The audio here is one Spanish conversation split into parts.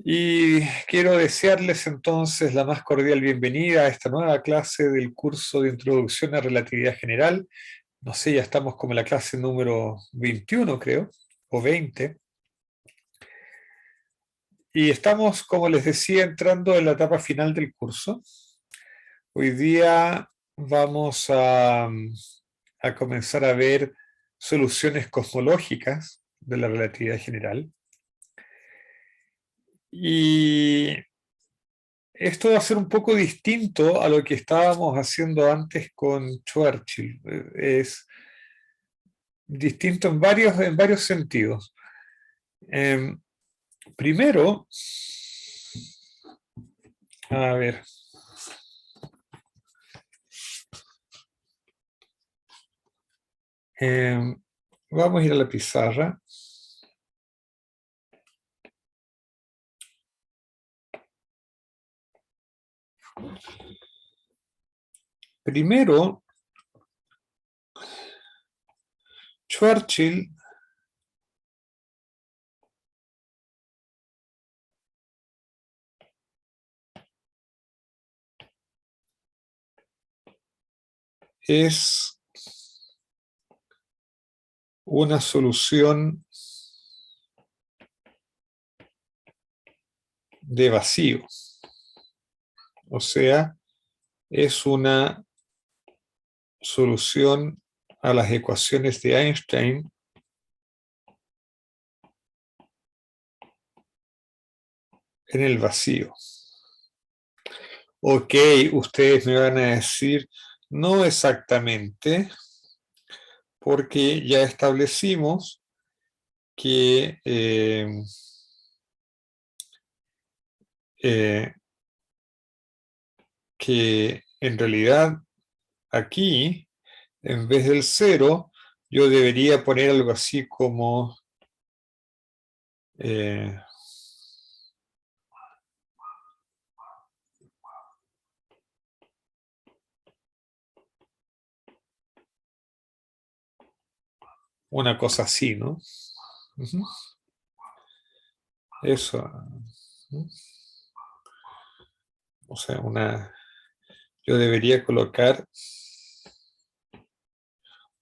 Y quiero desearles entonces la más cordial bienvenida a esta nueva clase del curso de Introducción a Relatividad General. No sé, ya estamos como en la clase número 21, creo, o 20. Y estamos, como les decía, entrando en la etapa final del curso. Hoy día vamos a comenzar a ver soluciones cosmológicas de la relatividad general. Y esto va a ser un poco distinto a lo que estábamos haciendo antes con Schwarzschild. Es distinto en varios sentidos. Primero, a ver. Vamos a ir a la pizarra. Primero, Schwarzschild es una solución de vacío. O sea, es una solución a las ecuaciones de Einstein en el vacío. Ok, ustedes me van a decir, no exactamente, porque ya establecimos que en realidad aquí, en vez del 0, yo debería poner algo así como una cosa así, ¿no? Eso. O sea, yo debería colocar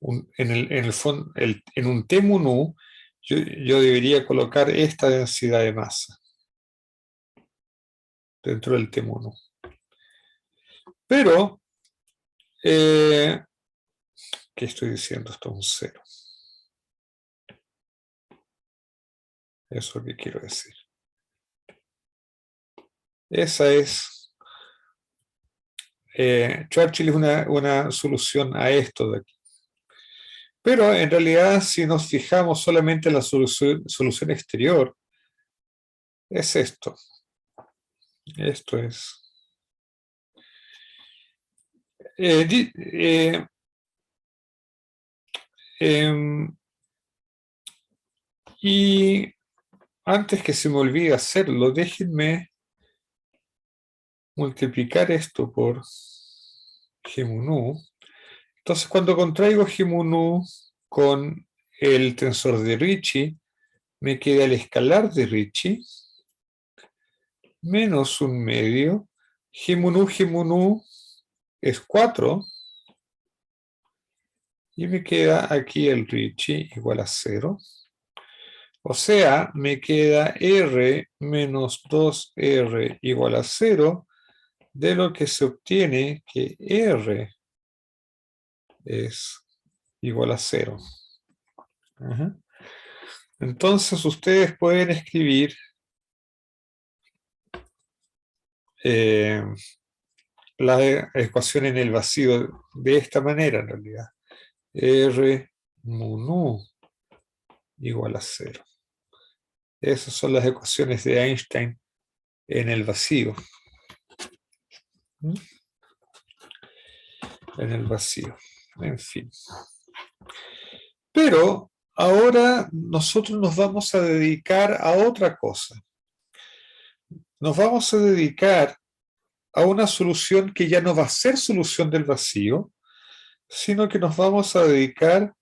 en un T mu nu, yo debería colocar esta densidad de masa dentro del T mu nu. Pero, ¿qué estoy diciendo? Esto es un 0. Eso es lo que quiero decir. Esa es... Schwarzschild es una solución a esto de aquí. Pero en realidad, si nos fijamos solamente en la solución exterior, es esto. Esto es. Y antes que se me olvide hacerlo, déjenme multiplicar esto por G mu nu. Entonces, cuando contraigo G mu nu con el tensor de Ricci, me queda el escalar de Ricci menos un medio. G mu nu es 4. Y me queda aquí el Ricci igual a 0. O sea, me queda R menos 2R igual a 0, de lo que se obtiene que R es igual a 0. Entonces ustedes pueden escribir la ecuación en el vacío de esta manera en realidad. R mu nu igual a 0. Esas son las ecuaciones de Einstein en el vacío. En el vacío. En fin. Pero ahora nosotros nos vamos a dedicar a otra cosa. Nos vamos a dedicar a una solución que ya no va a ser solución del vacío, sino que nos vamos a dedicar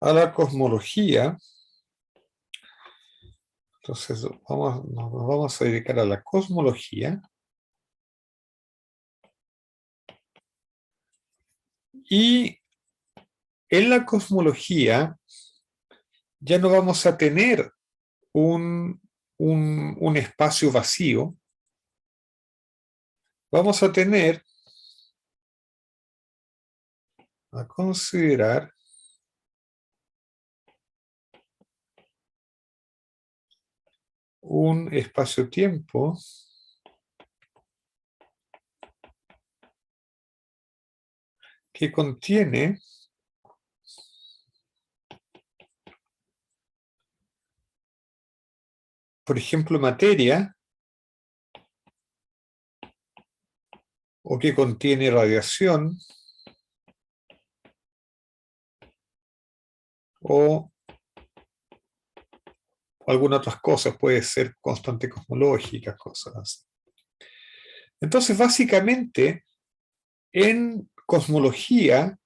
a la cosmología Entonces nos vamos a dedicar a la cosmología. Y en la cosmología ya no vamos a tener un espacio vacío. Vamos a tener a considerar un espacio-tiempo que contiene por ejemplo, materia o que contiene radiación o algunas otras cosas, puede ser constante cosmológica, cosas así. Entonces, básicamente, en cosmología,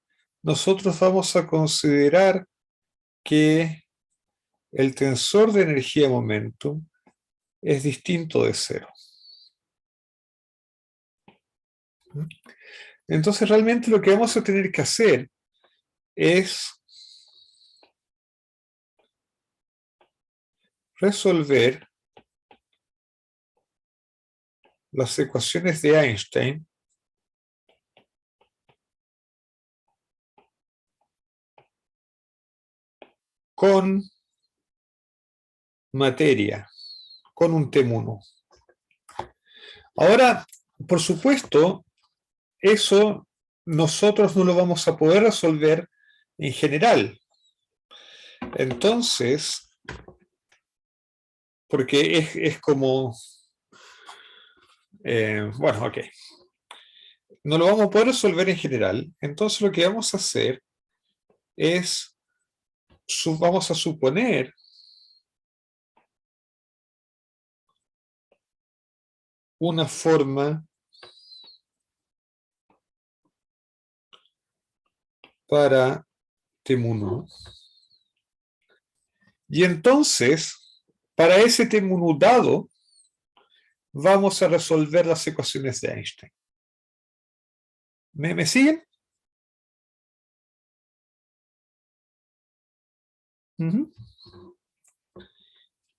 nosotros vamos a considerar que el tensor de energía-momentum es distinto de cero. Entonces, realmente lo que vamos a tener que hacer es resolver las ecuaciones de Einstein con materia, con un T1. Ahora, por supuesto, eso nosotros no lo vamos a poder resolver en general. Entonces, porque es como, bueno, ok, no lo vamos a poder resolver en general, entonces lo que vamos a hacer es, vamos a suponer una forma para T1. Y entonces, para ese T1 dado, vamos a resolver las ecuaciones de Einstein. ¿Me siguen?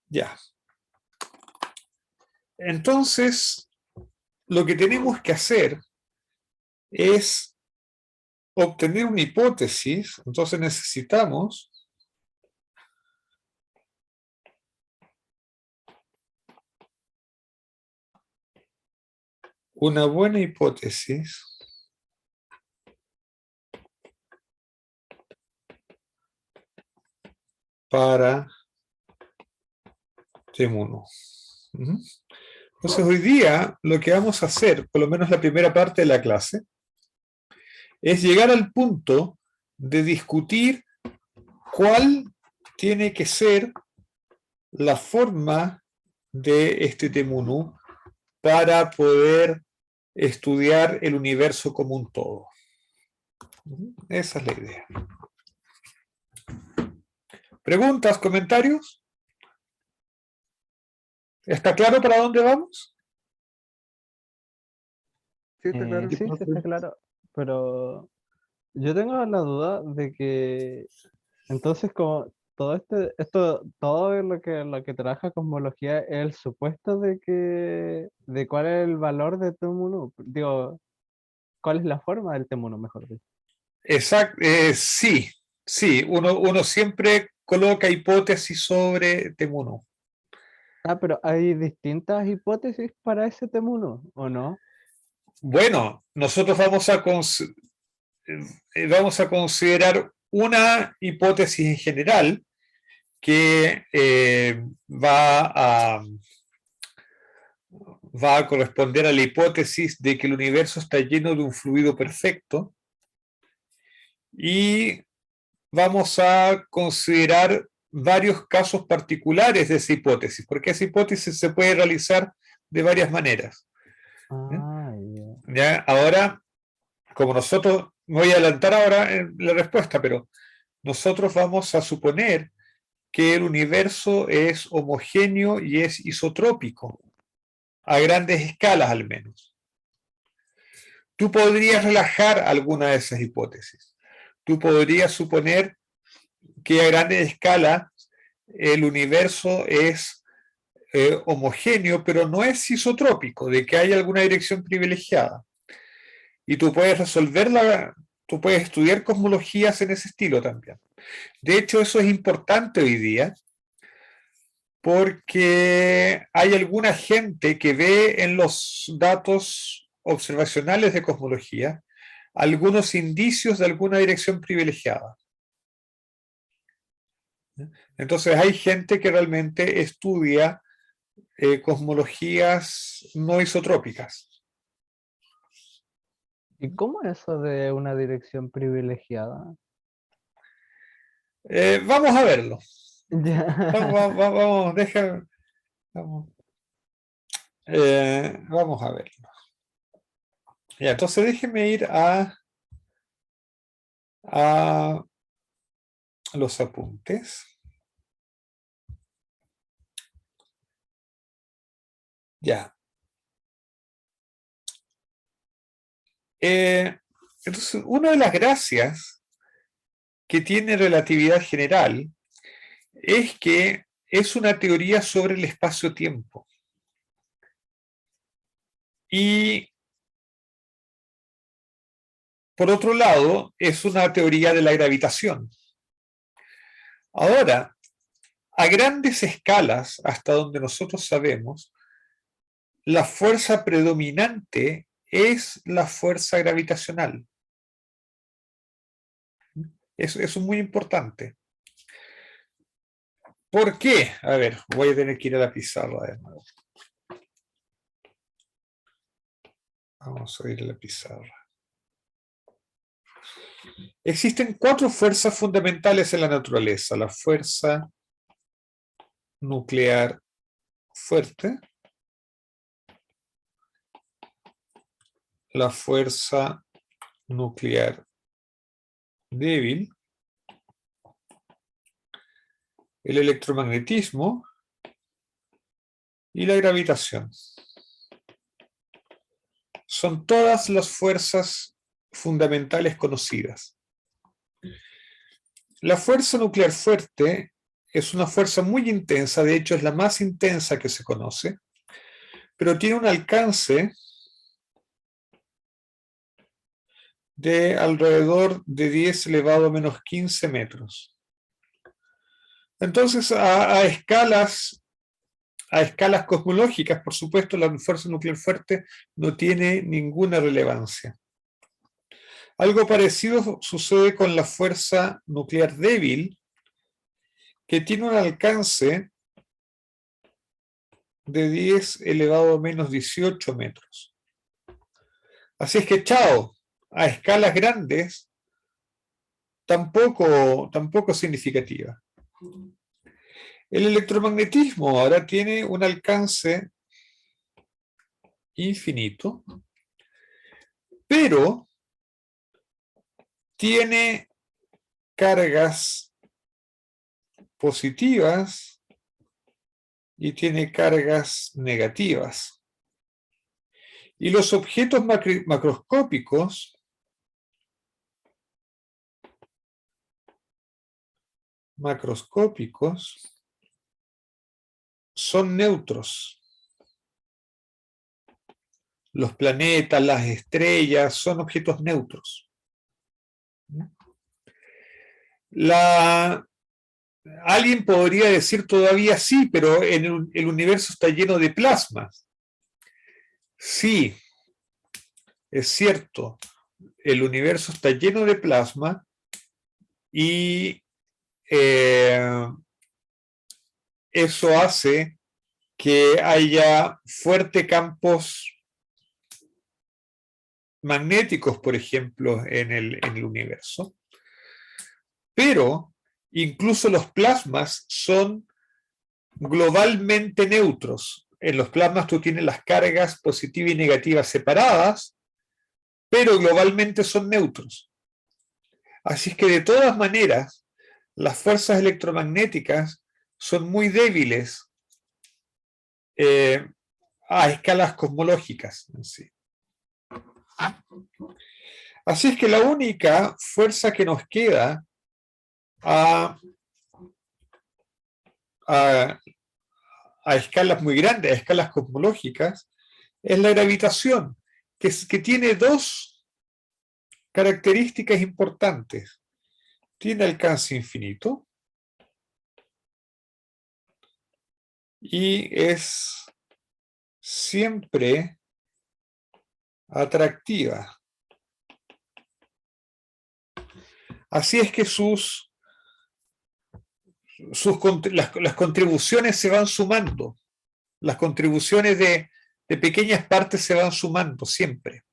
Ya. Entonces, lo que tenemos que hacer es obtener una hipótesis. Entonces necesitamos una buena hipótesis para T1. Entonces hoy día lo que vamos a hacer, por lo menos la primera parte de la clase, es llegar al punto de discutir cuál tiene que ser la forma de este T1 para poder estudiar el universo como un todo. Esa es la idea. ¿Preguntas, comentarios? ¿Está claro para dónde vamos? Sí, está claro. Sí, sí está claro, pero yo tengo la duda de que entonces como todo lo que trabaja cosmología es el supuesto de cuál es el valor de T1, digo, cuál es la forma del T1, mejor dicho. Exacto, sí, uno siempre coloca hipótesis sobre T1. Ah, pero hay distintas hipótesis para ese T1, ¿o no? Bueno, nosotros vamos a considerar una hipótesis en general que va a corresponder a la hipótesis de que el universo está lleno de un fluido perfecto y vamos a considerar varios casos particulares de esa hipótesis, porque esa hipótesis se puede realizar de varias maneras. Ah, yeah. ¿Ya? Ahora, como nosotros, me voy a adelantar ahora en la respuesta, pero nosotros vamos a suponer que el universo es homogéneo y es isotrópico, a grandes escalas al menos. Tú podrías relajar alguna de esas hipótesis. Tú podrías suponer que a grandes escalas el universo es homogéneo, pero no es isotrópico, de que hay alguna dirección privilegiada. Y tú puedes tú puedes estudiar cosmologías en ese estilo también. De hecho, eso es importante hoy día, porque hay alguna gente que ve en los datos observacionales de cosmología algunos indicios de alguna dirección privilegiada. Entonces hay gente que realmente estudia cosmologías no isotrópicas. ¿Y cómo es eso de una dirección privilegiada? Vamos a verlo. Ya. Vamos a verlo. Ya, entonces déjeme ir a los apuntes. Ya. Entonces, una de las gracias que tiene relatividad general es que es una teoría sobre el espacio-tiempo. Y por otro lado, es una teoría de la gravitación. Ahora, a grandes escalas, hasta donde nosotros sabemos, la fuerza predominante es la fuerza gravitacional. Eso es muy importante. ¿Por qué? A ver, voy a tener que ir a la pizarra de nuevo. Vamos a ir a la pizarra. Existen 4 fuerzas fundamentales en la naturaleza. La fuerza nuclear fuerte, la fuerza nuclear débil, el electromagnetismo y la gravitación. Son todas las fuerzas fundamentales conocidas. La fuerza nuclear fuerte es una fuerza muy intensa, de hecho es la más intensa que se conoce, pero tiene un alcance de alrededor de 10 elevado a menos 15 metros. Entonces, a escalas cosmológicas, por supuesto, la fuerza nuclear fuerte no tiene ninguna relevancia. Algo parecido sucede con la fuerza nuclear débil, que tiene un alcance de 10 elevado a menos 18 metros. Así es que, chao, a escalas grandes, tampoco significativa. El electromagnetismo ahora tiene un alcance infinito, pero tiene cargas positivas y tiene cargas negativas. Y los objetos macroscópicos son neutros. Los planetas, las estrellas, son objetos neutros. Alguien podría decir todavía sí, pero el universo está lleno de plasmas. Sí, es cierto, el universo está lleno de plasma y eso hace que haya fuertes campos magnéticos, por ejemplo, en el universo. Pero incluso los plasmas son globalmente neutros. En los plasmas tú tienes las cargas positivas y negativas separadas, pero globalmente son neutros. Así es que de todas maneras, las fuerzas electromagnéticas son muy débiles a escalas cosmológicas en sí. Así es que la única fuerza que nos queda a, a, a escalas muy grandes, a escalas cosmológicas, es la gravitación, que tiene dos características importantes. Tiene alcance infinito y es siempre atractiva. Así es que las contribuciones se van sumando, las contribuciones de pequeñas partes se van sumando siempre.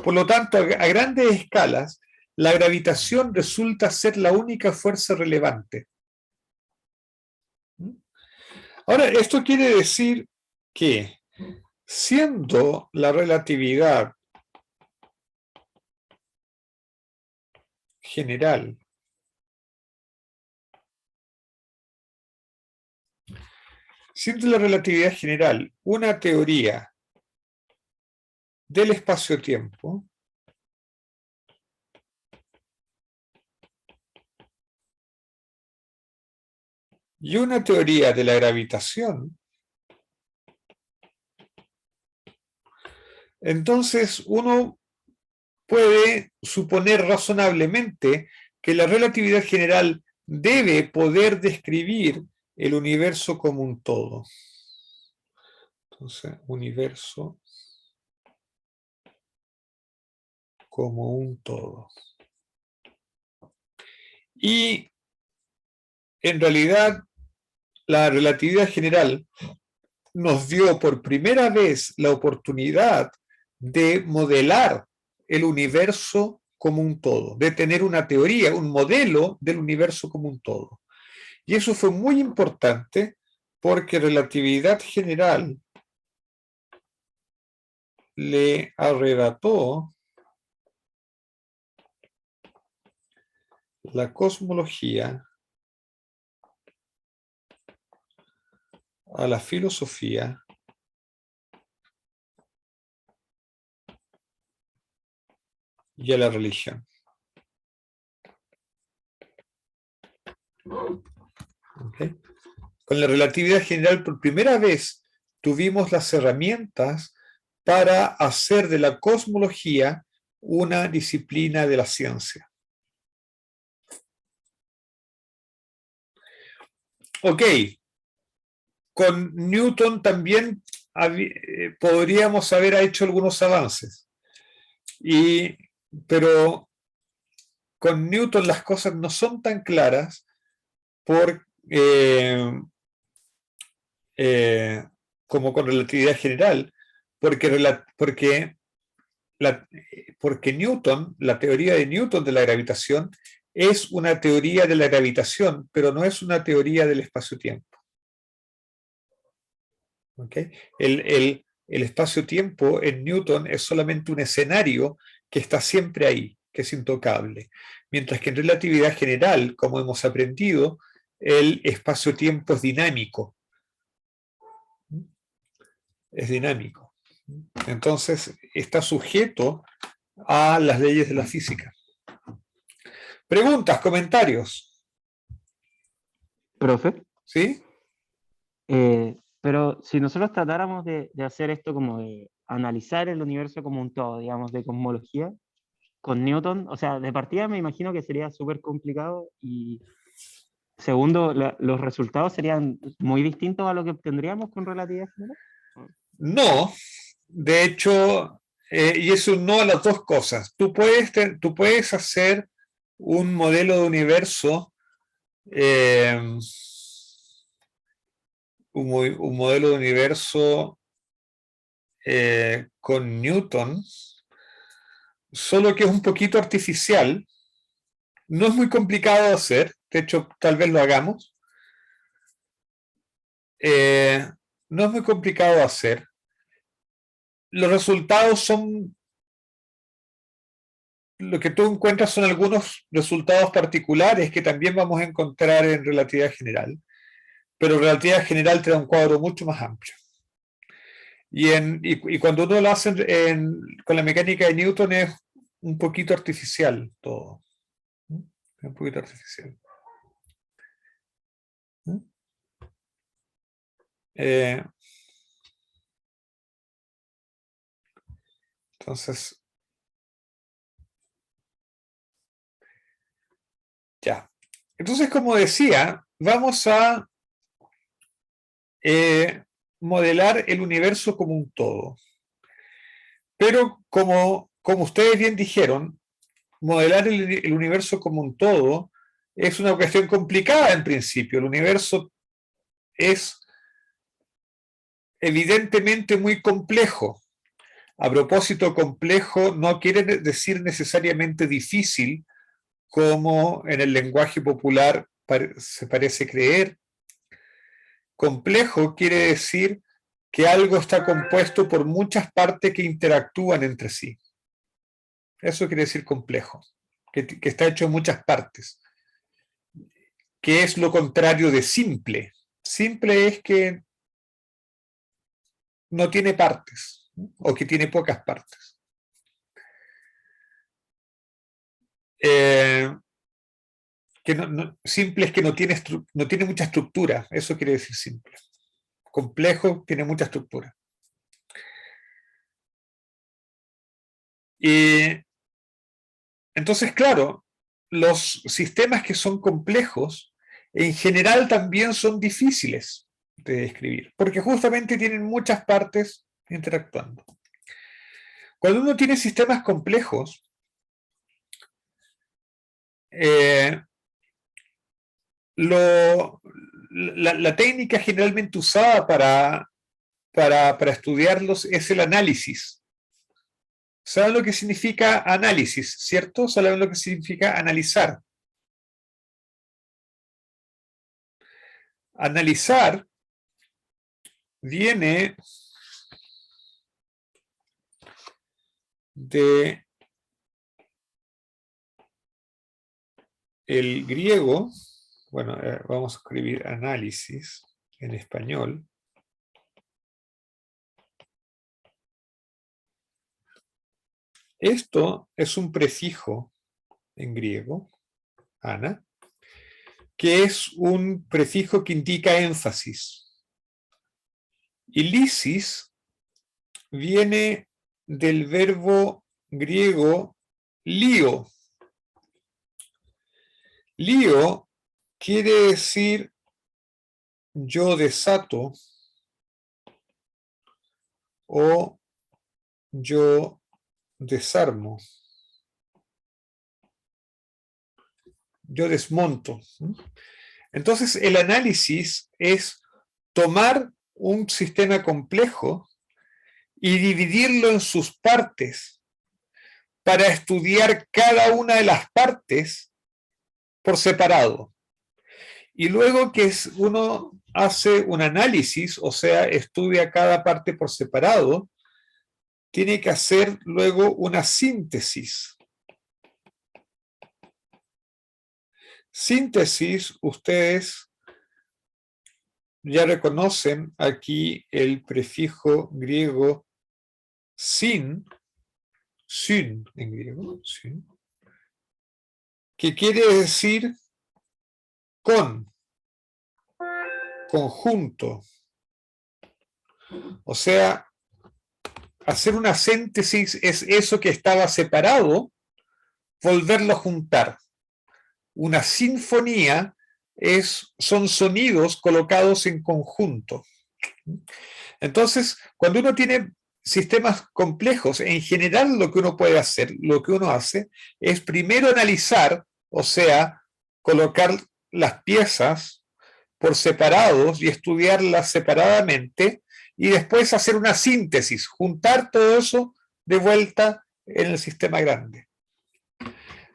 Por lo tanto, a grandes escalas, la gravitación resulta ser la única fuerza relevante. Ahora, esto quiere decir que, siendo la relatividad general una teoría del espacio-tiempo, y una teoría de la gravitación, entonces uno puede suponer razonablemente que la relatividad general debe poder describir el universo como un todo. Entonces, universo como un todo. Y en realidad, la relatividad general nos dio por primera vez la oportunidad de modelar el universo como un todo, de tener una teoría, un modelo del universo como un todo. Y eso fue muy importante porque relatividad general le arrebató la cosmología a la filosofía y a la religión. ¿Okay? Con la relatividad general, por primera vez, tuvimos las herramientas para hacer de la cosmología una disciplina de la ciencia. Ok, con Newton también podríamos haber hecho algunos avances, pero con Newton las cosas no son tan claras por, como con relatividad general, porque Newton, la teoría de Newton de la gravitación, es una teoría de la gravitación, pero no es una teoría del espacio-tiempo. ¿Okay? El espacio-tiempo en Newton es solamente un escenario que está siempre ahí, que es intocable. Mientras que en relatividad general, como hemos aprendido, el espacio-tiempo es dinámico. Es dinámico. Entonces, está sujeto a las leyes de la física. Preguntas, comentarios. Profe, ¿Sí? pero si nosotros tratáramos de hacer esto como de analizar el universo como un todo, digamos, de cosmología, con Newton, o sea, de partida me imagino que sería súper complicado y segundo, los resultados serían muy distintos a lo que obtendríamos con relatividad general. No, de hecho, y es un no a las dos cosas. Tú puedes hacer un modelo de universo, un modelo de universo con Newton, solo que es un poquito artificial. No es muy complicado de hacer, de hecho, tal vez lo hagamos. No es muy complicado de hacer. Los resultados son lo que tú encuentras son algunos resultados particulares que también vamos a encontrar en relatividad general, pero relatividad general te da un cuadro mucho más amplio. Y cuando uno lo hace con la mecánica de Newton es un poquito artificial todo. Es un poquito artificial. Entonces, ya. Entonces, como decía, vamos a modelar el universo como un todo. Pero como ustedes bien dijeron, modelar el universo como un todo es una cuestión complicada en principio. El universo es evidentemente muy complejo. A propósito, complejo no quiere decir necesariamente difícil, como en el lenguaje popular se parece creer. Complejo quiere decir que algo está compuesto por muchas partes que interactúan entre sí. Eso quiere decir complejo, que está hecho de muchas partes. Que es lo contrario de simple. Simple es que no tiene partes, o que tiene pocas partes. Simple es que no tiene mucha estructura, eso quiere decir simple. Complejo tiene mucha estructura. Y entonces, claro, los sistemas que son complejos en general también son difíciles de describir, porque justamente tienen muchas partes interactuando. Cuando uno tiene sistemas complejos, la técnica generalmente usada para estudiarlos es el análisis. ¿Saben lo que significa análisis, cierto? ¿Saben lo que significa analizar? Analizar viene de el griego, bueno, vamos a escribir análisis en español. Esto es un prefijo en griego, ana, que es un prefijo que indica énfasis. Y lisis viene del verbo griego lío. Lío quiere decir yo desato o yo desarmo. Yo desmonto. Entonces, el análisis es tomar un sistema complejo y dividirlo en sus partes para estudiar cada una de las partes por separado. Y luego que uno hace un análisis, o sea, estudia cada parte por separado, tiene que hacer luego una síntesis. Síntesis, ustedes ya reconocen aquí el prefijo griego sin, syn en griego, syn, que quiere decir con, conjunto. O sea, hacer una síntesis es eso que estaba separado, volverlo a juntar. Una sinfonía son sonidos colocados en conjunto. Entonces, cuando uno tiene sistemas complejos, en general lo que uno puede hacer, lo que uno hace, es primero analizar, o sea, colocar las piezas por separados y estudiarlas separadamente, y después hacer una síntesis, juntar todo eso de vuelta en el sistema grande.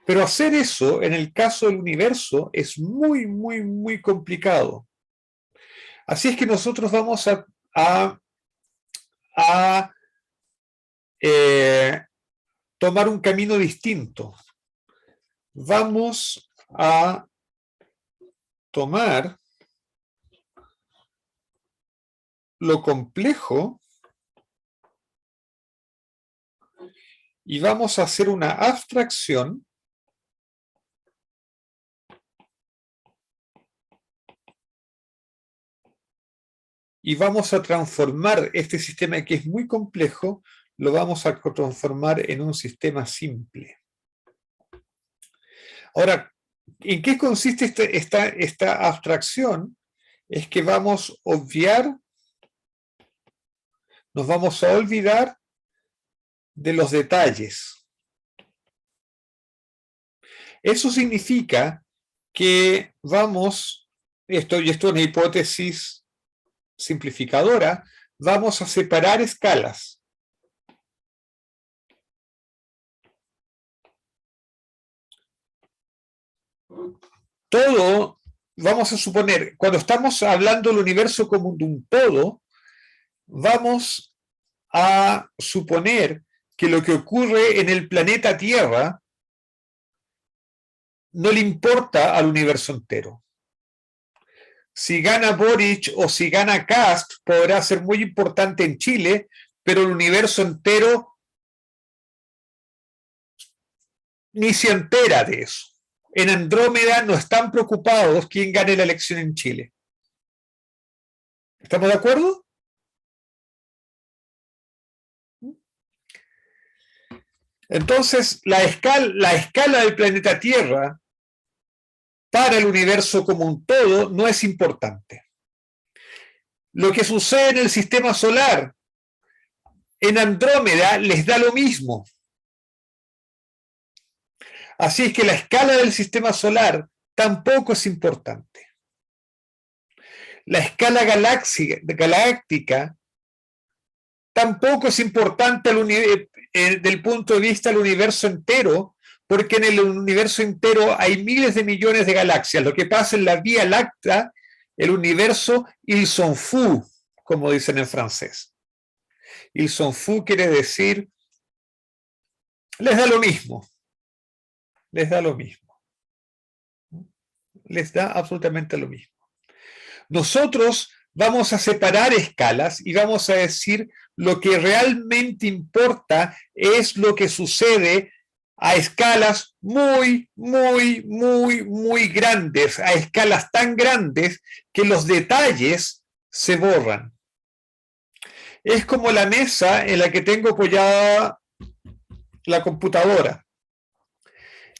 Pero hacer eso, en el caso del universo, es muy, muy, muy complicado. Así es que nosotros vamos a tomar un camino distinto. Vamos a tomar lo complejo y vamos a hacer una abstracción y vamos a transformar este sistema que es muy complejo, lo vamos a transformar en un sistema simple. Ahora, ¿en qué consiste esta abstracción? Es que vamos a obviar, nos vamos a olvidar de los detalles. Eso significa que vamos, esto es una hipótesis simplificadora, vamos a separar escalas. Todo, vamos a suponer, cuando estamos hablando del universo como de un todo, vamos a suponer que lo que ocurre en el planeta Tierra no le importa al universo entero. Si gana Boric o si gana Kast, podrá ser muy importante en Chile, pero el universo entero ni se entera de eso. En Andrómeda no están preocupados quién gane la elección en Chile. ¿Estamos de acuerdo? Entonces, la escala del planeta Tierra para el universo como un todo no es importante. Lo que sucede en el sistema solar, en Andrómeda, les da lo mismo. Así es que la escala del sistema solar tampoco es importante. La escala galáctica tampoco es importante desde el punto de vista del universo entero, porque en el universo entero hay miles de millones de galaxias. Lo que pasa en la Vía Láctea, el universo, ils sont fous, como dicen en francés. Ils sont fous quiere decir, les da lo mismo. Les da lo mismo. Les da absolutamente lo mismo. Nosotros vamos a separar escalas y vamos a decir lo que realmente importa es lo que sucede a escalas muy, muy, muy, muy grandes, a escalas tan grandes que los detalles se borran. Es como la mesa en la que tengo apoyada la computadora.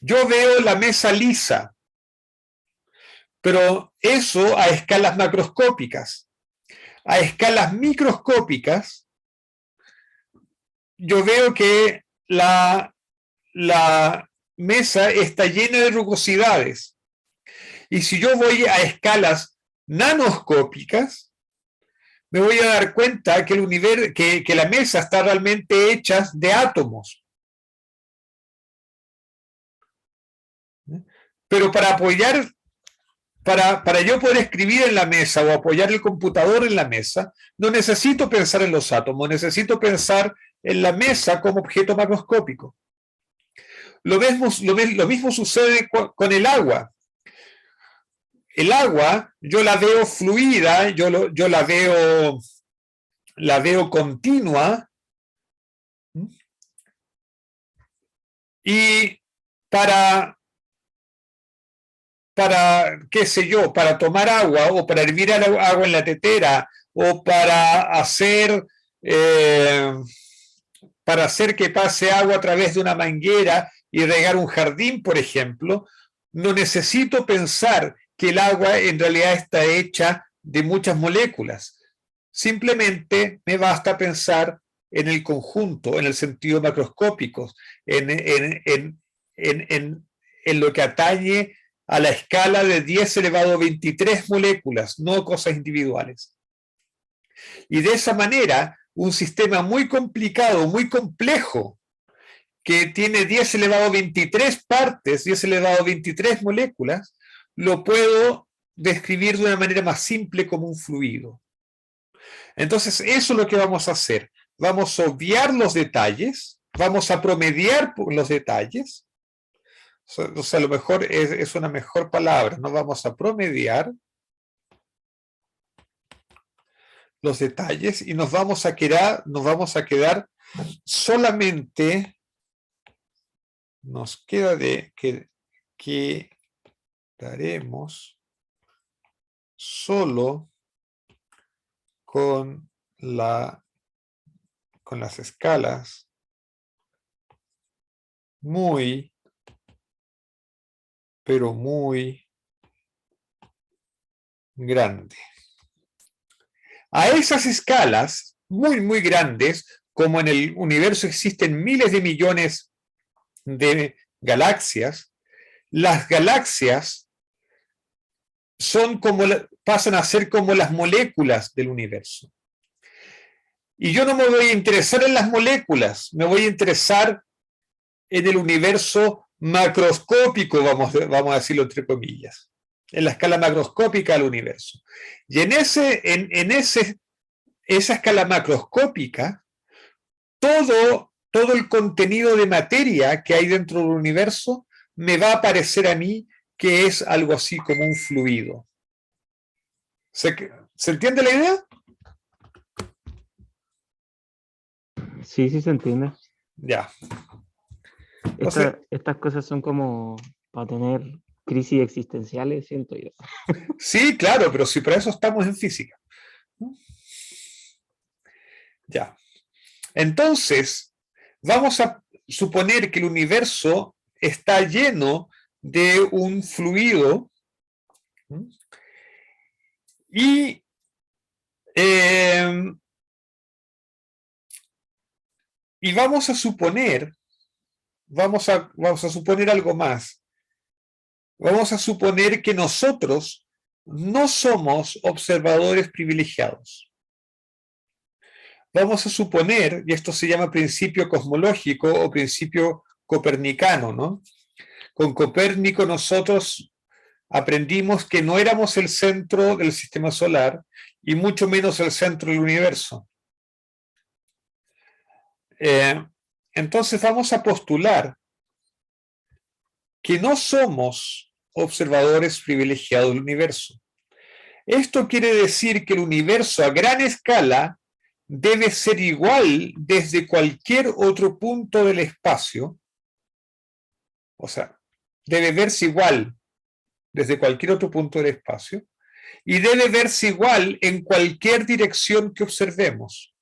Yo veo la mesa lisa, pero eso a escalas macroscópicas. A escalas microscópicas, yo veo que la mesa está llena de rugosidades. Y si yo voy a escalas nanoscópicas, me voy a dar cuenta que, que la mesa está realmente hecha de átomos. Pero para yo poder escribir en la mesa o apoyar el computador en la mesa, no necesito pensar en los átomos, necesito pensar en la mesa como objeto macroscópico. Lo mismo sucede con el agua. El agua, yo la veo fluida, yo la veo continua, y para, qué sé yo, para tomar agua o para hervir agua en la tetera o para hacer que pase agua a través de una manguera y regar un jardín, por ejemplo, no necesito pensar que el agua en realidad está hecha de muchas moléculas. Simplemente me basta pensar en el conjunto, en el sentido macroscópico, en lo que atañe a la escala de 10 elevado a 23 moléculas, no cosas individuales. Y de esa manera, un sistema muy complicado, muy complejo, que tiene 10 elevado a 23 partes, 10 elevado a 23 moléculas, lo puedo describir de una manera más simple como un fluido. Entonces, eso es lo que vamos a hacer. Vamos a obviar los detalles vamos a promediar por los detalles. O sea, a lo mejor es una mejor palabra, no vamos a promediar los detalles y nos vamos a quedar solamente, nos queda de que daremos solo con las escalas muy, pero muy grande. A esas escalas muy, muy grandes, como en el universo existen miles de millones de galaxias, las galaxias son como, pasan a ser como las moléculas del universo. Y yo no me voy a interesar en las moléculas, me voy a interesar en el universo macroscópico, vamos a decirlo entre comillas, en la escala macroscópica del universo. Y en esa escala macroscópica, todo el contenido de materia que hay dentro del universo me va a parecer a mí que es algo así como un fluido. ¿Se entiende la idea? Sí, sí se entiende. Ya. Entonces, Estas cosas son como para tener crisis existenciales, siento yo. sí, claro, pero si para eso estamos en física. Ya. Entonces, vamos a suponer que el universo está lleno de un fluido y vamos a suponer algo más. Vamos a suponer que nosotros no somos observadores privilegiados. Vamos a suponer, y esto se llama principio cosmológico o principio copernicano, ¿no? Con Copérnico nosotros aprendimos que no éramos el centro del sistema solar y mucho menos el centro del universo. Entonces vamos a postular que no somos observadores privilegiados del universo. Esto quiere decir que el universo a gran escala debe ser igual desde cualquier otro punto del espacio, o sea, debe verse igual desde cualquier otro punto del espacio, y debe verse igual en cualquier dirección que observemos.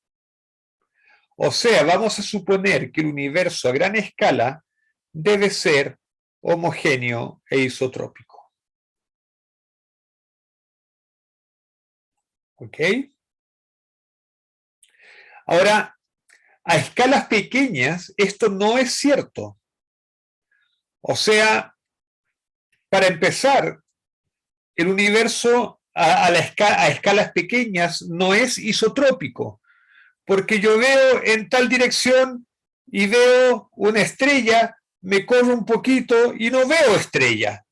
O sea, vamos a suponer que el universo a gran escala debe ser homogéneo e isotrópico. ¿Ok? Ahora, a escalas pequeñas, esto no es cierto. O sea, para empezar, el universo a escalas pequeñas no es isotrópico, porque yo veo en tal dirección y veo una estrella, me corro un poquito y no veo estrella.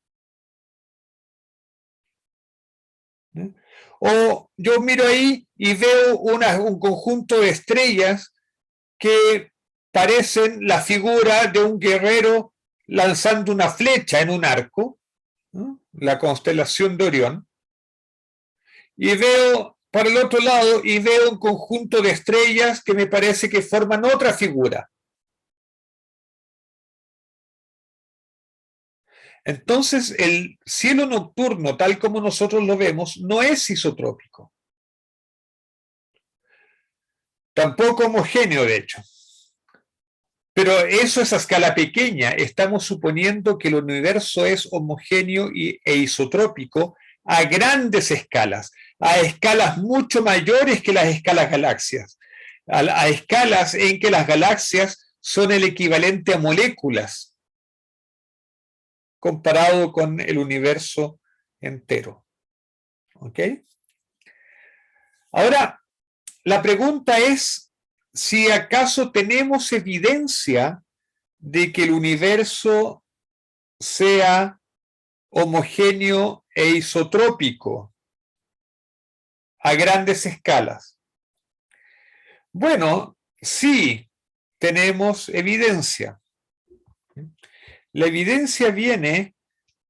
O yo miro ahí y veo un conjunto de estrellas que parecen la figura de un guerrero lanzando una flecha en un arco, ¿no? La constelación de Orión, y veo para el otro lado y veo un conjunto de estrellas que me parece que forman otra figura. Entonces, el cielo nocturno, tal como nosotros lo vemos, no es isotrópico. Tampoco homogéneo, de hecho. Pero eso es a escala pequeña. Estamos suponiendo que el universo es homogéneo e isotrópico a grandes escalas, a escalas mucho mayores que las escalas galaxias, a escalas en que las galaxias son el equivalente a moléculas comparado con el universo entero. ¿Ok? Ahora, la pregunta es si acaso tenemos evidencia de que el universo sea homogéneo e isotrópico a grandes escalas. Bueno, sí, tenemos evidencia. La evidencia viene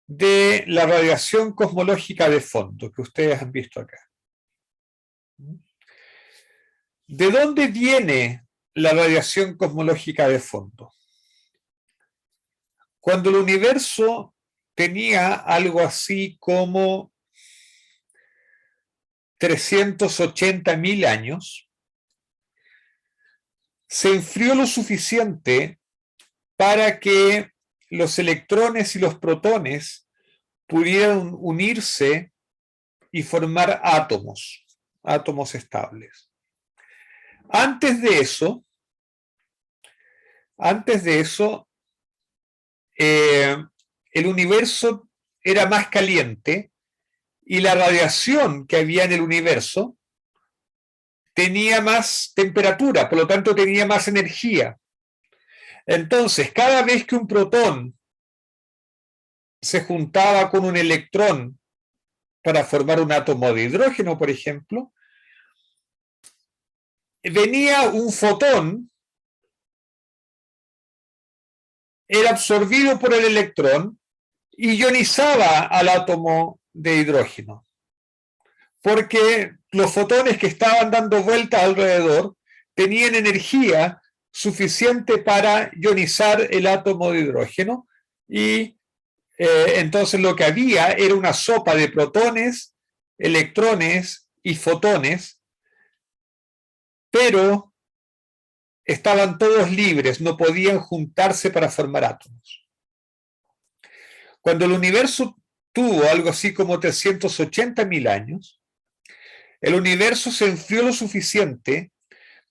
de la radiación cosmológica de fondo que ustedes han visto acá. ¿De dónde viene la radiación cosmológica de fondo? Cuando el universo tenía algo así como 380.000 años, se enfrió lo suficiente para que los electrones y los protones pudieran unirse y formar átomos, átomos estables. Antes de eso, el universo era más caliente y la radiación que había en el universo tenía más temperatura, por lo tanto tenía más energía. Entonces, cada vez que un protón se juntaba con un electrón para formar un átomo de hidrógeno, por ejemplo, venía un fotón, era absorbido por el electrón y ionizaba al átomo de hidrógeno. Porque los fotones que estaban dando vuelta alrededor tenían energía suficiente para ionizar el átomo de hidrógeno y entonces lo que había era una sopa de protones, electrones y fotones, pero estaban todos libres, no podían juntarse para formar átomos. Cuando el universo tuvo algo así como 380.000 años, el universo se enfrió lo suficiente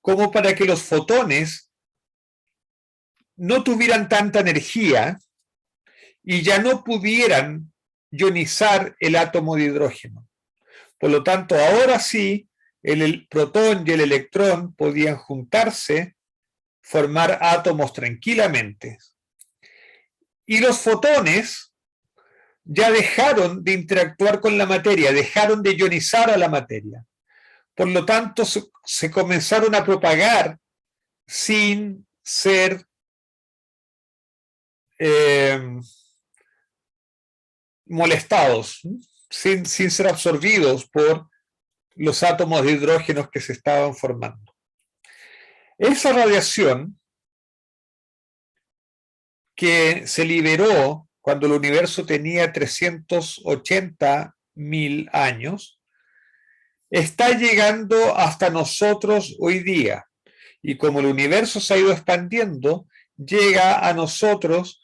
como para que los fotones no tuvieran tanta energía y ya no pudieran ionizar el átomo de hidrógeno. Por lo tanto, ahora sí, el protón y el electrón podían juntarse, formar átomos tranquilamente. Y los fotones ya dejaron de interactuar con la materia, dejaron de ionizar a la materia. Por lo tanto, se comenzaron a propagar sin ser molestados, sin ser absorbidos por los átomos de hidrógeno que se estaban formando. Esa radiación que se liberó cuando el universo tenía 380.000 años, está llegando hasta nosotros hoy día. Y como el universo se ha ido expandiendo, llega a nosotros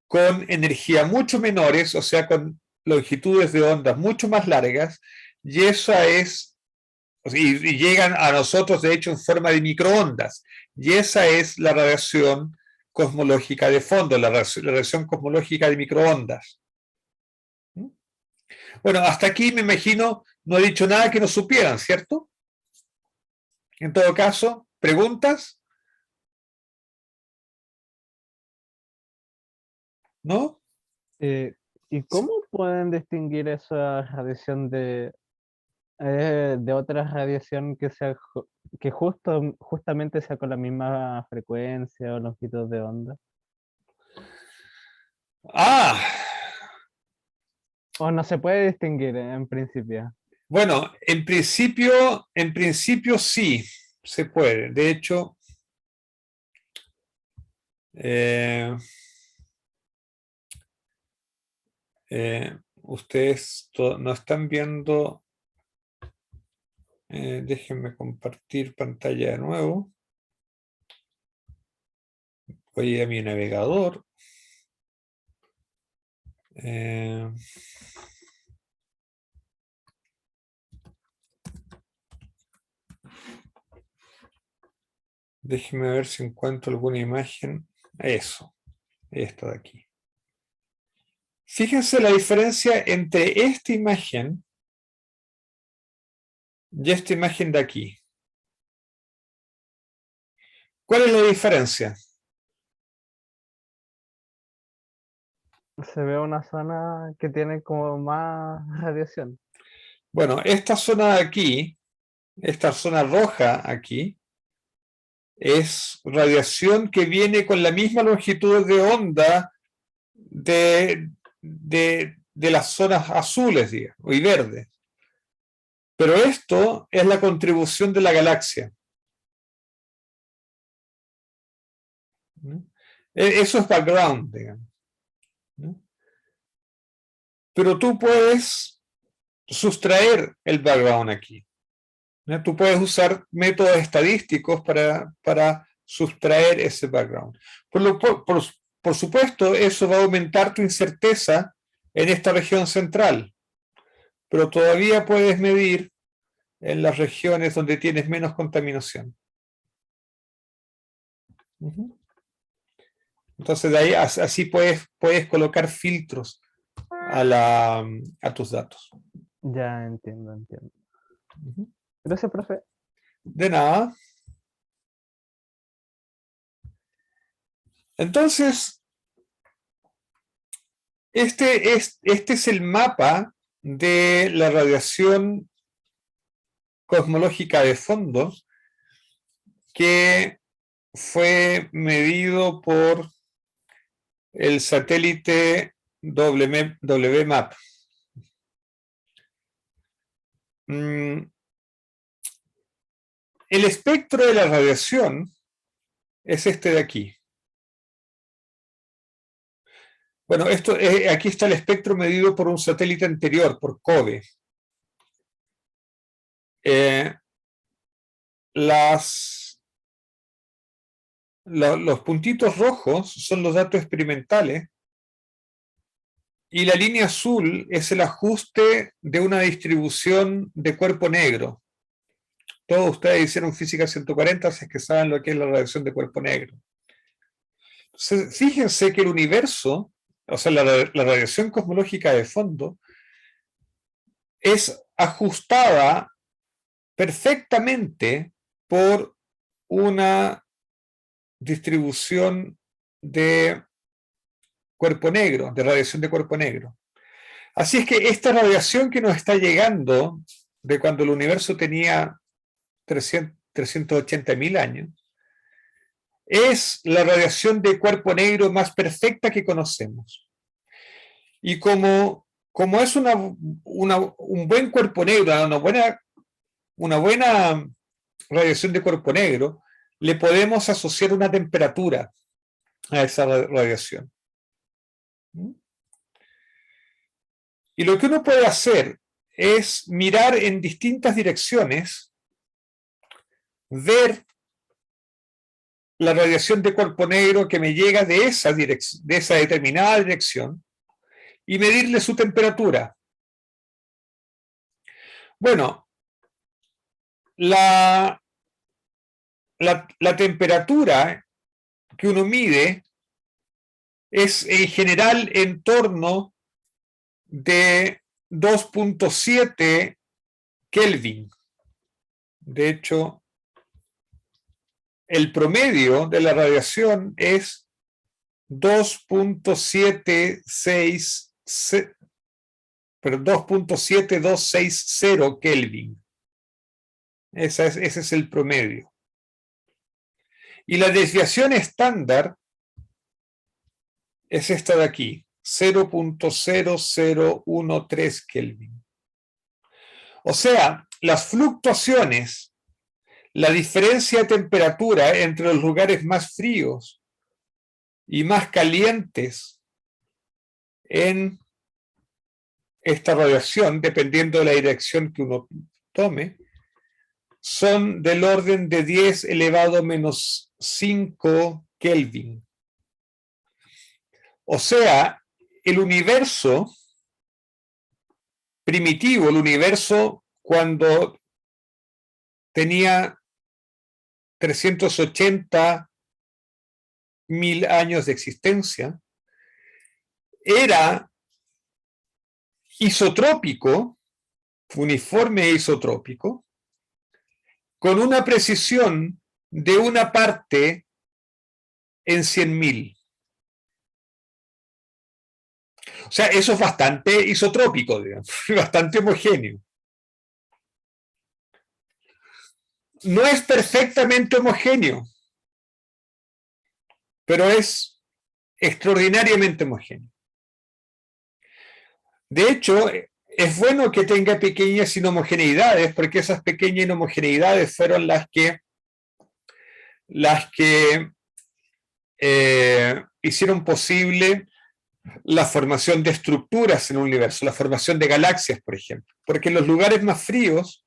con energía mucho menores, o sea, con longitudes de ondas mucho más largas, y esa es, y llegan a nosotros de hecho en forma de microondas, y esa es la radiación cosmológica de fondo, la radiación cosmológica de microondas. Bueno, hasta aquí me imagino no he dicho nada que no supieran, ¿cierto? En todo caso, ¿preguntas? ¿No? ¿Y cómo pueden distinguir esa radiación de otra radiación que sea que justamente sea con la misma frecuencia o longitud de onda? Ah, ¿O no se puede distinguir en principio? bueno, en principio sí se puede. De hecho, ustedes no están viendo. Déjenme compartir pantalla de nuevo. Voy a mi navegador. Déjenme ver si encuentro alguna imagen. Eso, esta de aquí. Fíjense la diferencia entre esta imagen y esta imagen de aquí. ¿Cuál es la diferencia? Se ve una zona que tiene como más radiación. Bueno, esta zona de aquí, esta zona roja aquí, es radiación que viene con la misma longitud de onda de las zonas azules, digamos, y verdes. Pero esto es la contribución de la galaxia. Eso es background, digamos. Pero tú puedes sustraer el background aquí. Tú puedes usar métodos estadísticos para sustraer ese background. Por supuesto, eso va a aumentar tu incerteza en esta región central, pero todavía puedes medir en las regiones donde tienes menos contaminación. Entonces, de ahí así puedes colocar filtros a tus datos. Ya entiendo. Gracias, profe. De nada. Entonces, este es el mapa de la radiación cosmológica de fondo que fue medido por el satélite WMAP. El espectro de la radiación es este de aquí. Bueno, aquí está el espectro medido por un satélite anterior, por COBE. Los puntitos rojos son los datos experimentales y la línea azul es el ajuste de una distribución de cuerpo negro. Todos ustedes hicieron física 140, así que saben lo que es la radiación de cuerpo negro. Entonces, fíjense que el universo, o sea, la radiación cosmológica de fondo, es ajustada perfectamente por una distribución de cuerpo negro, de radiación de cuerpo negro. Así es que esta radiación que nos está llegando de cuando el universo tenía 380.000 años, es la radiación de cuerpo negro más perfecta que conocemos. Y como es un buen cuerpo negro, una buena radiación de cuerpo negro, le podemos asociar una temperatura a esa radiación. Y lo que uno puede hacer es mirar en distintas direcciones, ver la radiación de cuerpo negro que me llega de esa determinada dirección y medirle su temperatura. Bueno, la temperatura que uno mide es en general en torno de 2.7 Kelvin. De hecho, el promedio de la radiación es 2.7260 Kelvin. Ese es el promedio. Y la desviación estándar es esta de aquí, 0.0013 Kelvin. O sea, las fluctuaciones, la diferencia de temperatura entre los lugares más fríos y más calientes en esta radiación, dependiendo de la dirección que uno tome, son del orden de 10 elevado a menos 5 Kelvin. O sea, el universo primitivo, el universo cuando tenía 380.000 años de existencia, era isotrópico, uniforme e isotrópico, con una precisión de una parte en 100.000. O sea, eso es bastante isotrópico, digamos, bastante homogéneo. No es perfectamente homogéneo, pero es extraordinariamente homogéneo. De hecho, es bueno que tenga pequeñas inhomogeneidades, porque esas pequeñas inhomogeneidades fueron las que hicieron posible la formación de estructuras en el universo, la formación de galaxias, por ejemplo. Porque en los lugares más fríos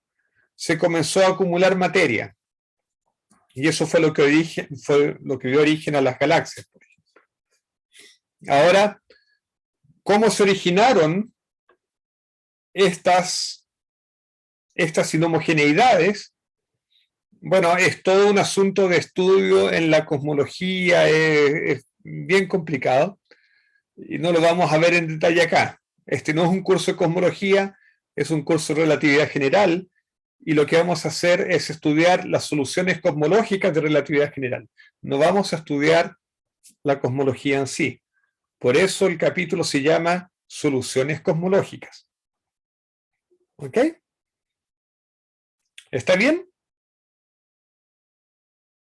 se comenzó a acumular materia. Y eso fue lo que dio origen a las galaxias, por ejemplo. Ahora, ¿cómo se originaron estas inhomogeneidades? Bueno, es todo un asunto de estudio en la cosmología, es bien complicado y no lo vamos a ver en detalle acá. Este no es un curso de cosmología, es un curso de relatividad general y lo que vamos a hacer es estudiar las soluciones cosmológicas de relatividad general. No vamos a estudiar la cosmología en sí. Por eso el capítulo se llama Soluciones cosmológicas. ¿Ok? ¿Está bien?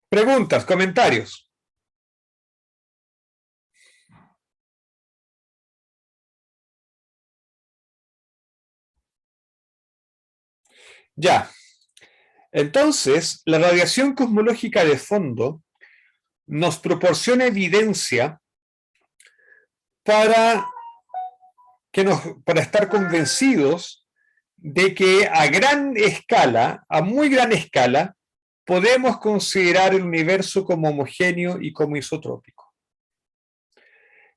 Preguntas, comentarios. Ya. Entonces, la radiación cosmológica de fondo nos proporciona evidencia para estar convencidos de que a gran escala, a muy gran escala, podemos considerar el universo como homogéneo y como isotrópico.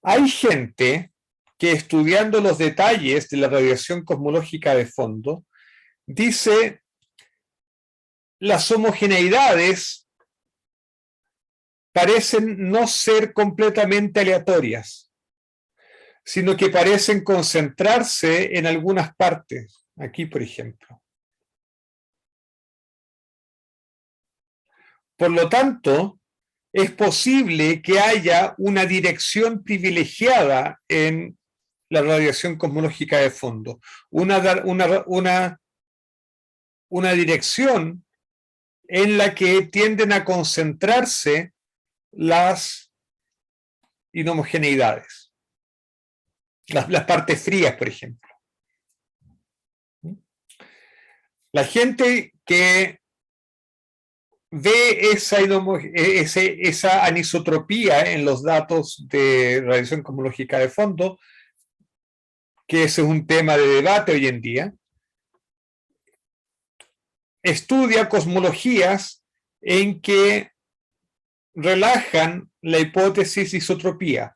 Hay gente que, estudiando los detalles de la radiación cosmológica de fondo, dice las homogeneidades parecen no ser completamente aleatorias, sino que parecen concentrarse en algunas partes. Aquí, por ejemplo. Por lo tanto, es posible que haya una dirección privilegiada en la radiación cosmológica de fondo, una dirección en la que tienden a concentrarse las inhomogeneidades, las partes frías, por ejemplo. La gente que ve esa anisotropía en los datos de radiación cosmológica de fondo, que ese es un tema de debate hoy en día, estudia cosmologías en que relajan la hipótesis de isotropía.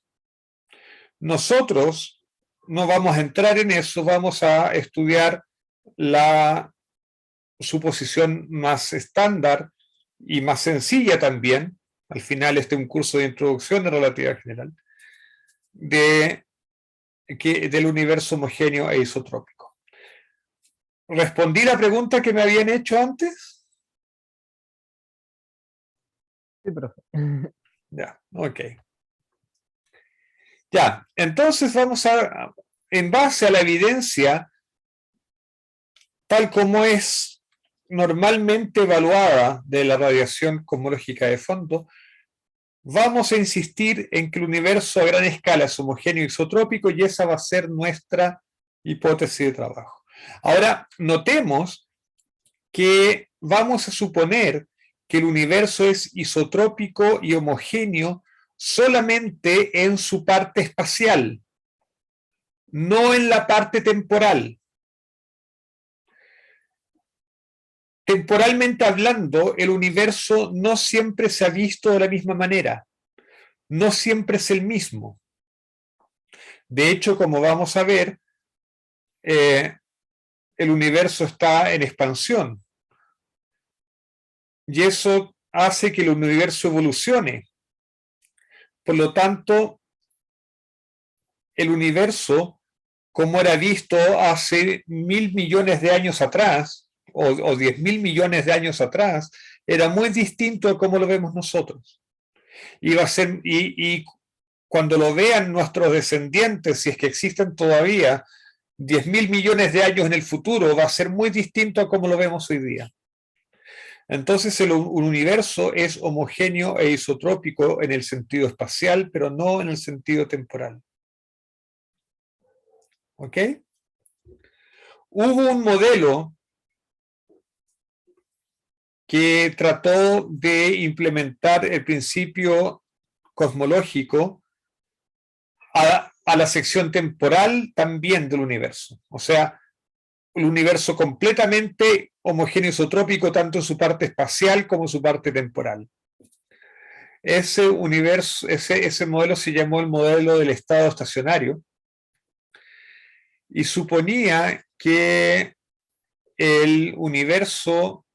Nosotros no vamos a entrar en eso, vamos a estudiar la suposición más estándar y más sencilla también, al final este es un curso de introducción de relatividad general, del universo homogéneo e isotrópico. ¿Respondí la pregunta que me habían hecho antes? Sí, profe. Ya, ok. Ya, entonces vamos en base a la evidencia, tal como es normalmente evaluada de la radiación cosmológica de fondo, vamos a insistir en que el universo a gran escala es homogéneo isotrópico y esa va a ser nuestra hipótesis de trabajo. Ahora, notemos que vamos a suponer que el universo es isotrópico y homogéneo solamente en su parte espacial, no en la parte temporal. Temporalmente hablando, el universo no siempre se ha visto de la misma manera, no siempre es el mismo. De hecho, como vamos a ver, el universo está en expansión y eso hace que el universo evolucione. Por lo tanto, el universo, como era visto hace 1.000 millones de años atrás, o 10.000 millones de años atrás, era muy distinto a cómo lo vemos nosotros. Y cuando lo vean nuestros descendientes, si es que existen todavía 10.000 millones de años en el futuro, va a ser muy distinto a cómo lo vemos hoy día. Entonces un universo es homogéneo e isotrópico en el sentido espacial, pero no en el sentido temporal. ¿Ok? Hubo un modelo que trató de implementar el principio cosmológico a la sección temporal también del universo. O sea, el universo completamente homogéneo isotrópico, tanto en su parte espacial como en su parte temporal. Ese modelo se llamó el modelo del estado estacionario y suponía que el universo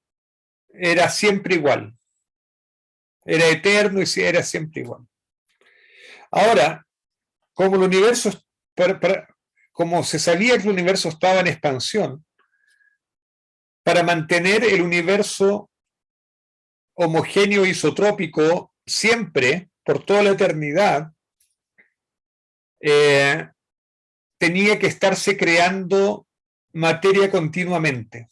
era siempre igual, era eterno y era siempre igual. Ahora, como el universo, como se sabía que el universo estaba en expansión, para mantener el universo homogéneo isotrópico siempre, por toda la eternidad, tenía que estarse creando materia continuamente.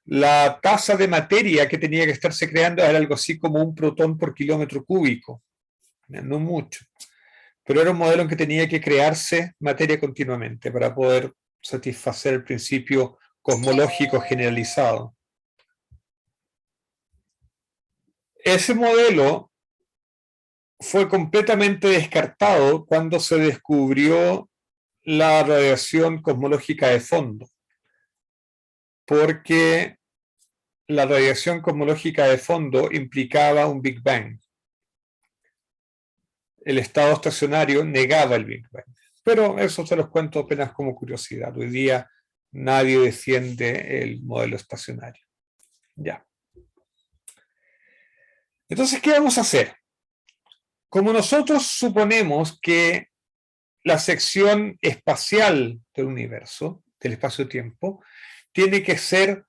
La tasa de materia que tenía que estarse creando era algo así como un protón por kilómetro cúbico, no mucho, pero era un modelo en que tenía que crearse materia continuamente para poder satisfacer el principio cosmológico generalizado. Ese modelo fue completamente descartado cuando se descubrió la radiación cosmológica de fondo, porque la radiación cosmológica de fondo implicaba un Big Bang. El estado estacionario negaba el Big Bang. Pero eso se los cuento apenas como curiosidad. Hoy día nadie defiende el modelo estacionario. Ya. Entonces, ¿qué vamos a hacer? Como nosotros suponemos que la sección espacial del universo, del espacio-tiempo, tiene que ser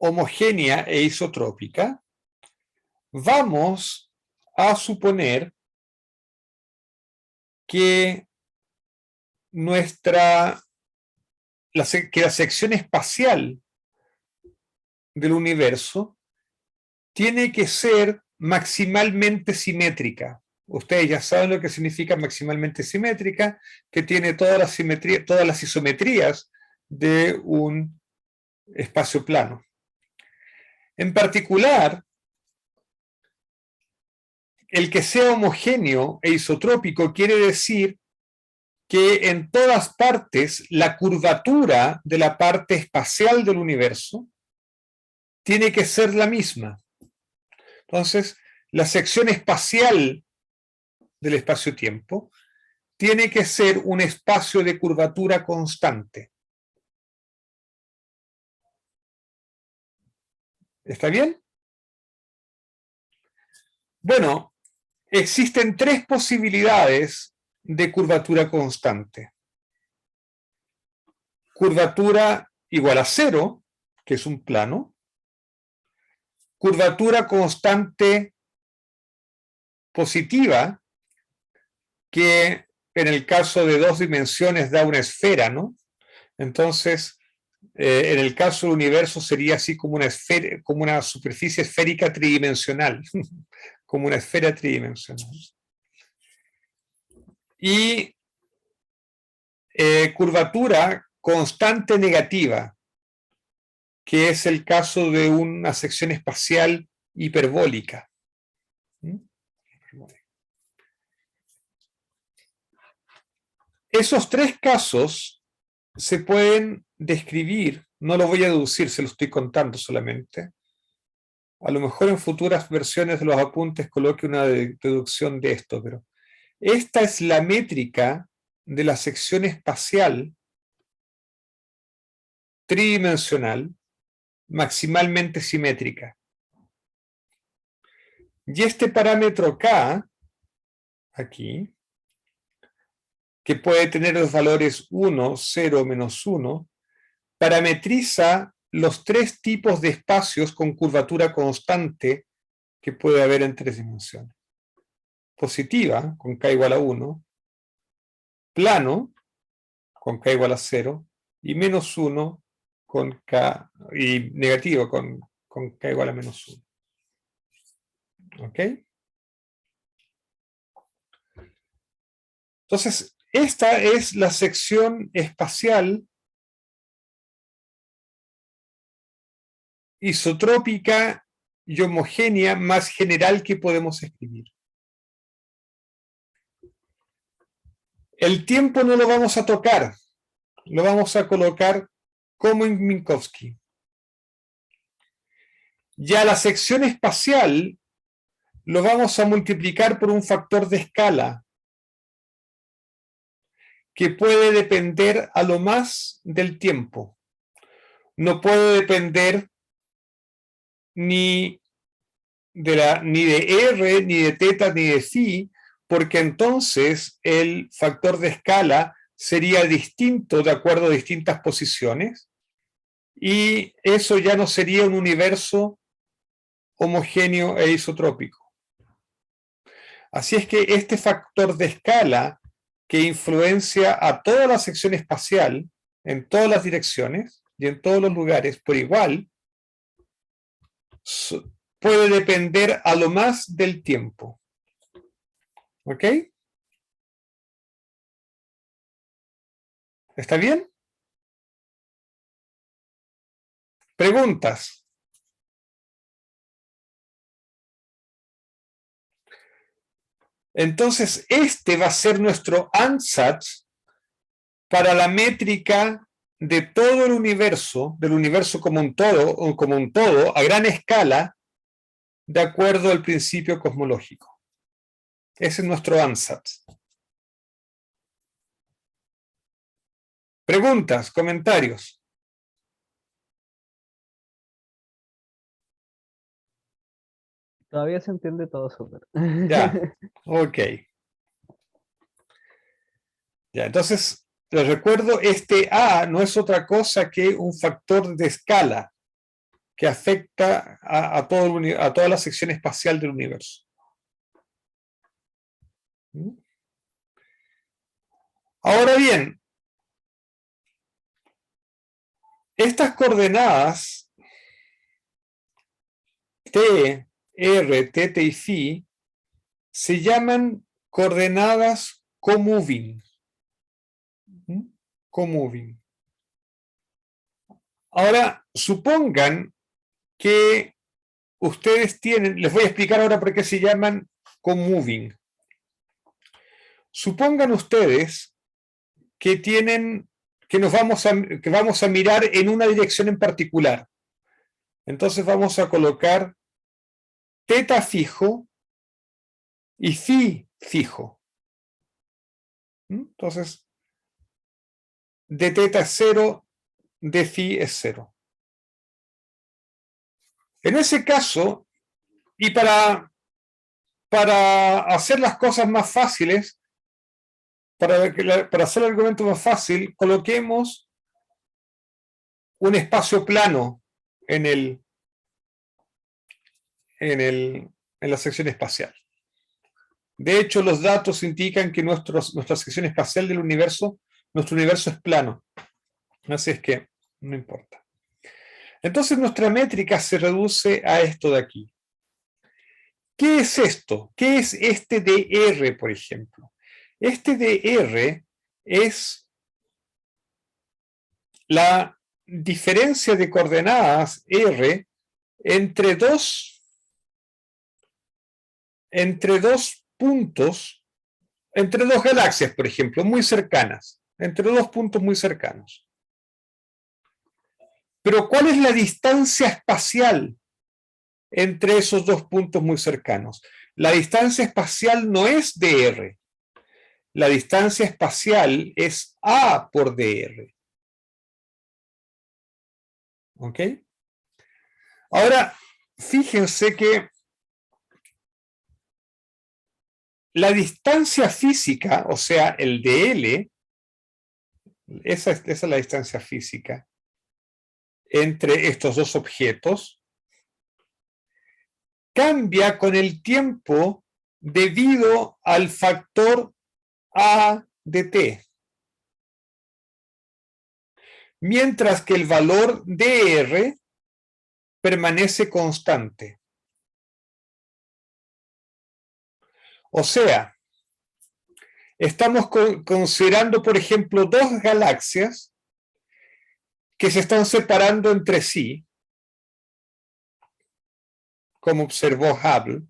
homogénea e isotrópica, vamos a suponer que la sección espacial del universo tiene que ser maximalmente simétrica. Ustedes ya saben lo que significa maximalmente simétrica, que tiene todas las isometrías de un espacio plano. En particular, el que sea homogéneo e isotrópico quiere decir que en todas partes la curvatura de la parte espacial del universo tiene que ser la misma. Entonces, la sección espacial del espacio-tiempo tiene que ser un espacio de curvatura constante. ¿Está bien? Bueno, existen tres posibilidades de curvatura constante. Curvatura igual a cero, que es un plano. Curvatura constante positiva, que en el caso de dos dimensiones da una esfera, ¿no? Entonces, en el caso del universo sería así como una superficie esférica tridimensional, como una esfera tridimensional. Y curvatura constante negativa, que es el caso de una sección espacial hiperbólica. Esos tres casos se pueden describir, no lo voy a deducir, se lo estoy contando solamente. A lo mejor en futuras versiones de los apuntes coloque una deducción de esto, pero esta es la métrica de la sección espacial tridimensional maximalmente simétrica. Y este parámetro K, aquí, que puede tener los valores 1, 0, menos 1, parametriza los tres tipos de espacios con curvatura constante que puede haber en tres dimensiones. Positiva, con K igual a 1, plano, con K igual a 0, y menos 1, con K, y negativo con K igual a menos 1. ¿Ok? Entonces, esta es la sección espacial isotrópica y homogénea más general que podemos escribir. El tiempo no lo vamos a tocar, lo vamos a colocar como en Minkowski. Ya la sección espacial lo vamos a multiplicar por un factor de escala que puede depender a lo más del tiempo. No puede depender ni de R, ni de teta, ni de phi, porque entonces el factor de escala sería distinto de acuerdo a distintas posiciones, y eso ya no sería un universo homogéneo e isotrópico. Así es que este factor de escala que influencia a toda la sección espacial, en todas las direcciones y en todos los lugares por igual, puede depender a lo más del tiempo. ¿Ok? ¿Está bien? ¿Preguntas? Entonces, este va a ser nuestro ansatz para la métrica de todo el universo, del universo como un todo, a gran escala, de acuerdo al principio cosmológico. Ese es nuestro ansatz. ¿Preguntas? ¿Comentarios? Todavía se entiende todo súper. Ya, ok. Ya, entonces, les recuerdo, este A no es otra cosa que un factor de escala que afecta a toda la sección espacial del universo. Ahora bien, estas coordenadas T, R, T y Phi se llaman coordenadas comoving. Comoving. Ahora, supongan que ustedes tienen, les voy a explicar ahora por qué se llaman comoving. Supongan ustedes que tienen, que vamos a mirar en una dirección en particular. Entonces vamos a colocar teta fijo y phi fijo. Entonces, de teta es 0, de phi es 0. En ese caso, y para hacer las cosas más fáciles, para hacer el argumento más fácil, coloquemos un espacio plano en la sección espacial. De hecho, los datos indican que nuestra sección espacial del universo, nuestro universo es plano. Así es que no importa. Entonces nuestra métrica se reduce a esto de aquí. ¿Qué es esto? ¿Qué es este dr, por ejemplo? Este dr es la diferencia de coordenadas r entre dos puntos, entre dos galaxias, por ejemplo, muy cercanas, entre dos puntos muy cercanos. Pero ¿cuál es la distancia espacial entre esos dos puntos muy cercanos? La distancia espacial no es dr. La distancia espacial es A por dr. ¿Ok? Ahora, fíjense que la distancia física, o sea, el dl, esa es la distancia física entre estos dos objetos, cambia con el tiempo debido al factor A de t. mientras que el valor de R permanece constante. O sea, estamos considerando, por ejemplo, dos galaxias que se están separando entre sí, como observó Hubble,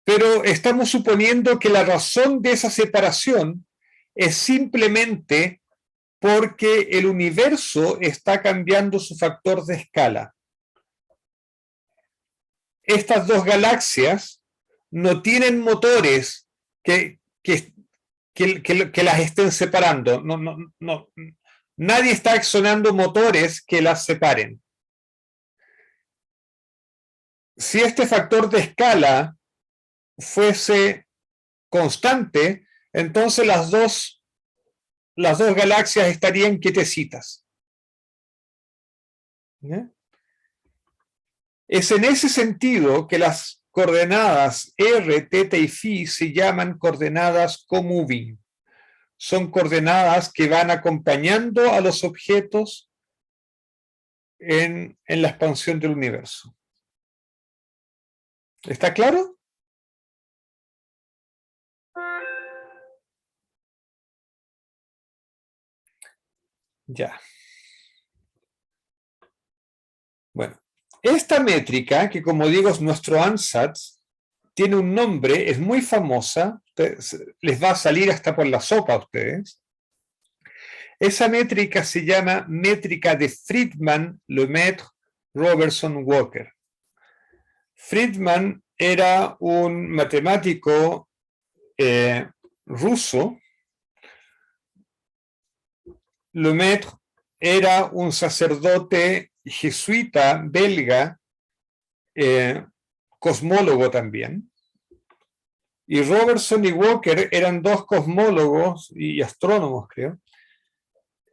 pero estamos suponiendo que la razón de esa separación es simplemente porque el universo está cambiando su factor de escala. Estas dos galaxias no tienen motores que las estén separando. Nadie está accionando motores que las separen. Si este factor de escala fuese constante, entonces las dos galaxias estarían quietecitas. ¿Ya? Es en ese sentido que las coordenadas r, θ y φ se llaman coordenadas comoving. Son coordenadas que van acompañando a los objetos en la expansión del universo. ¿Está claro? Ya. Bueno, esta métrica, que como digo es nuestro ansatz, tiene un nombre, es muy famosa, les va a salir hasta por la sopa a ustedes. Esa métrica se llama métrica de Friedman, Lemaitre, Robertson, Walker. Friedman era un matemático ruso. Lemaitre era un sacerdote jesuita belga, cosmólogo también. Y Robertson y Walker eran dos cosmólogos y astrónomos, creo,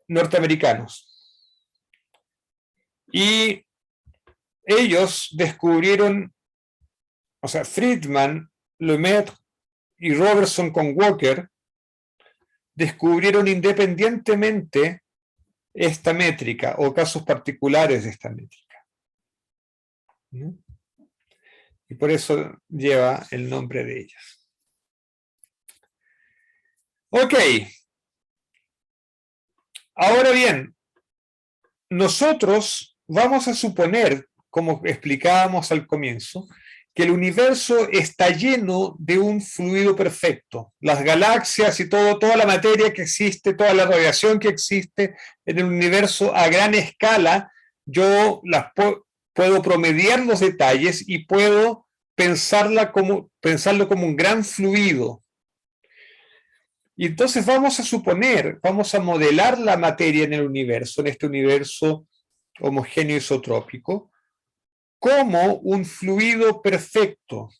norteamericanos. Y ellos descubrieron, o sea, Friedman, Lemaitre y Robertson con Walker descubrieron independientemente esta métrica o casos particulares de esta métrica. ¿No? Y por eso lleva el nombre de ellas. Ok. Ahora bien, nosotros vamos a suponer, como explicábamos al comienzo, que el universo está lleno de un fluido perfecto. Las galaxias y toda la materia que existe, toda la radiación que existe en el universo a gran escala, yo puedo promediar los detalles y puedo pensarlo como un gran fluido. Y entonces vamos a modelar la materia en el universo, en este universo homogéneo isotrópico, como un fluido perfecto,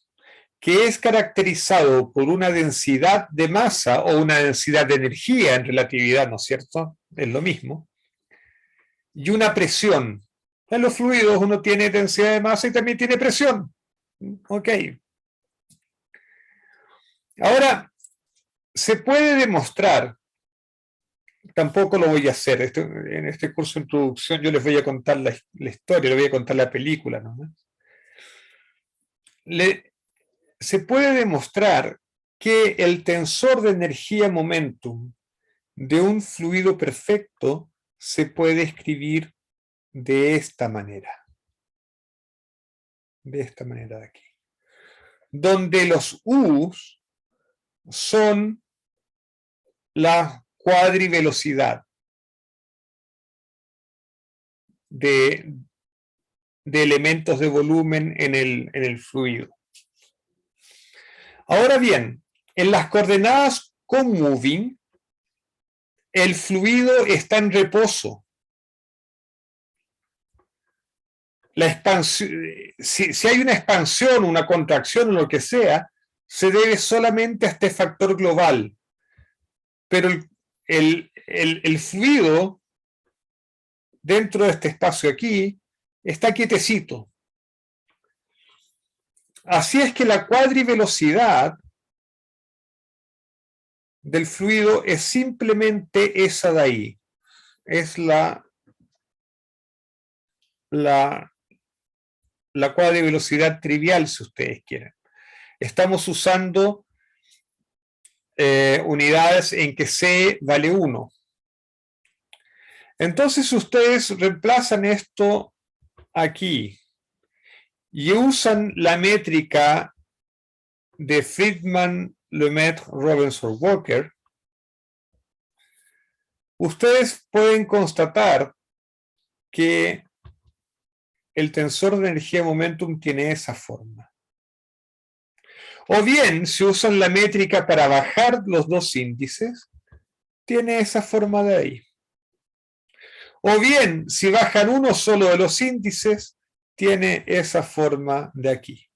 que es caracterizado por una densidad de masa o una densidad de energía en relatividad, ¿no es cierto? Es lo mismo. Y una presión. En los fluidos uno tiene densidad de masa y también tiene presión. Ok. Ahora, se puede demostrar, tampoco lo voy a hacer, en este curso de introducción yo les voy a contar la historia, les voy a contar la película, ¿no? Se puede demostrar que el tensor de energía-momentum de un fluido perfecto se puede escribir de esta manera. De esta manera de aquí. Donde los U's son la cuadrivelocidad de elementos de volumen en el fluido. Ahora bien, en las coordenadas comoving, el fluido está en reposo. La expansión, si hay una expansión, una contracción o lo que sea, se debe solamente a este factor global. Pero el fluido dentro de este espacio aquí está quietecito. Así es que la cuadrivelocidad del fluido es simplemente esa de ahí. es la cuadrivelocidad trivial, si ustedes quieren. Estamos usando unidades en que C vale 1. Entonces ustedes reemplazan esto aquí y usan la métrica de Friedman, Lemaitre, Robinson, Walker. Ustedes pueden constatar que el tensor de energía momentum tiene esa forma. O bien, si usan la métrica para bajar los dos índices, tiene esa forma de ahí. O bien, si bajan uno solo de los índices, tiene esa forma de aquí.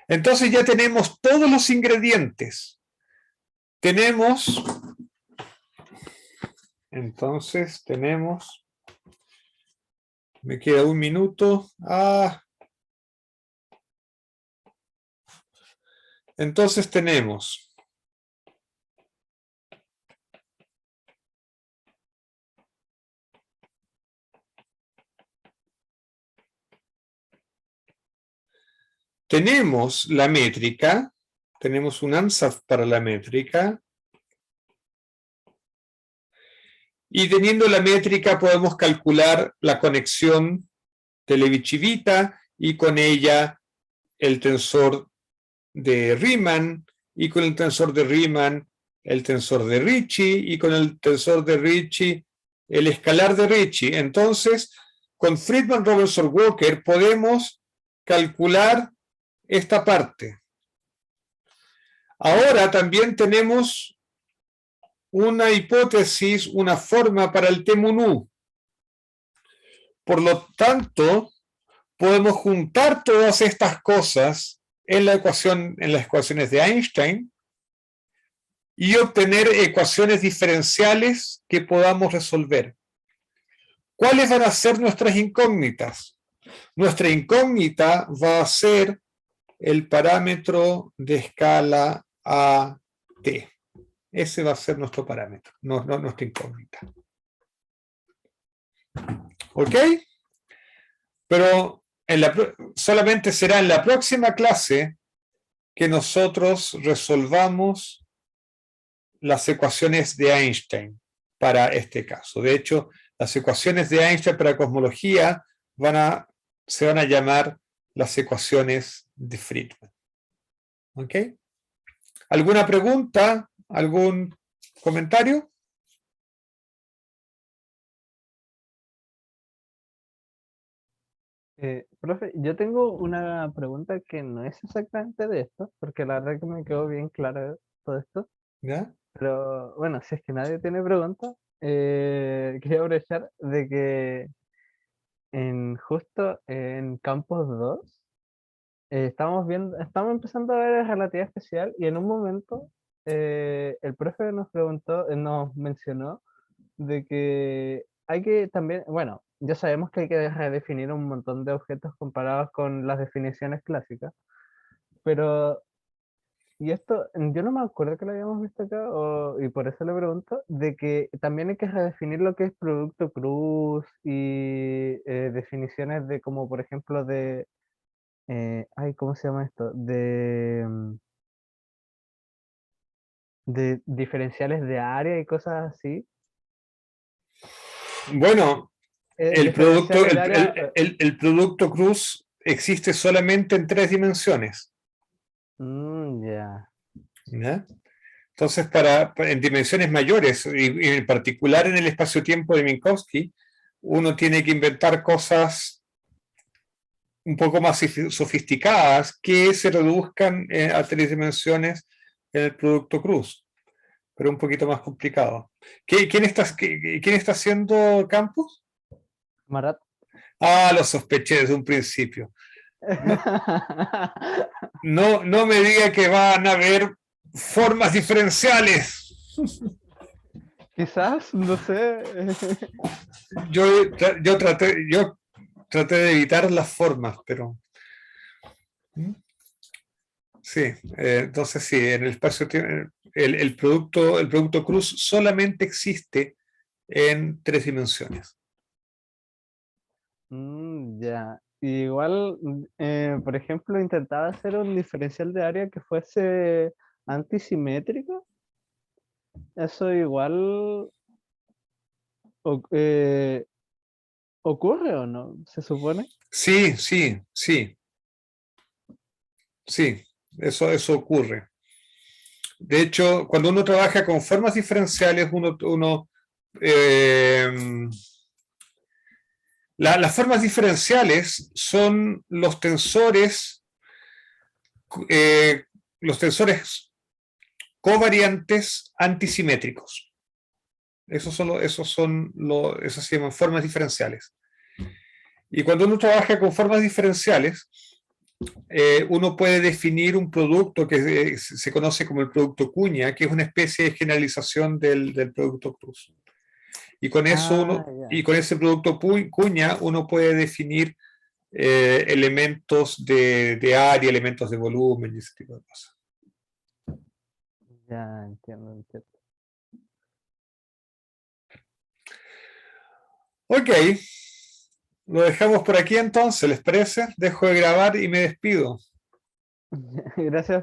Entonces ya tenemos todos los ingredientes. Me queda un minuto. Entonces tenemos la métrica, tenemos un ANSAF para la métrica, y teniendo la métrica podemos calcular la conexión de Levi-Civita y con ella el tensor de Riemann, y con el tensor de Riemann el tensor de Ricci, y con el tensor de Ricci el escalar de Ricci. Entonces, con Friedman, Robinson, Walker podemos calcular esta parte. Ahora también tenemos una hipótesis, una forma para el T mu nu. Por lo tanto, podemos juntar todas estas cosas en las ecuaciones de Einstein y obtener ecuaciones diferenciales que podamos resolver. ¿Cuáles van a ser nuestras incógnitas? Nuestra incógnita va a ser el parámetro de escala AT. Ese va a ser nuestro parámetro, no nuestra incógnita. ¿Ok? Pero solamente será en la próxima clase que nosotros resolvamos las ecuaciones de Einstein para este caso. De hecho, las ecuaciones de Einstein para cosmología se van a llamar las ecuaciones de Friedman. ¿Ok? ¿Alguna pregunta? ¿Algún comentario? Profe, yo tengo una pregunta que no es exactamente de esto, porque la verdad que me quedó bien claro todo esto. ¿Ya? Pero bueno, si es que nadie tiene preguntas, quería aprovechar de que justo en Campos 2 estamos empezando a ver la relatividad especial y en un momento el profe nos mencionó de que hay que también, bueno, ya sabemos que hay que redefinir un montón de objetos comparados con las definiciones clásicas, pero, y esto, yo no me acuerdo que lo habíamos visto acá, y por eso le pregunto, de que también hay que redefinir lo que es producto cruz y definiciones de como, por ejemplo, ¿cómo se llama esto? De diferenciales de área y cosas así. Bueno, el Diferenciales de área, producto cruz existe solamente en 3 dimensiones. ya. ¿Ya? Entonces, en dimensiones mayores, y en particular en el espacio-tiempo de Minkowski, uno tiene que inventar cosas un poco más sofisticadas que se reduzcan a 3 dimensiones en el producto cruz, pero un poquito más complicado. ¿Quién está haciendo Campos? Marat. Lo sospeché desde un principio. No me diga que van a haber formas diferenciales. Quizás, no sé. Yo traté de evitar las formas, pero sí, entonces sí, en el espacio-tiempo, el producto cruz solamente existe en 3 dimensiones. Ya. Igual, por ejemplo, intentaba hacer un diferencial de área que fuese antisimétrico. Eso igual o- eh, ocurre o no, se supone. Sí, sí, sí, sí, eso ocurre. De hecho, cuando uno trabaja con formas diferenciales, las formas diferenciales son eh, los tensores covariantes antisimétricos. Esos se llaman formas diferenciales. Y cuando uno trabaja con formas diferenciales, uno puede definir un producto que se conoce como el producto cuña, que es una especie de generalización del producto cruz. Y con eso Ya. con ese producto cuña uno puede definir elementos de área, elementos de volumen y ese tipo de cosas. Ya, entiendo. Ok, lo dejamos por aquí entonces, ¿les parece? Dejo de grabar y me despido. Gracias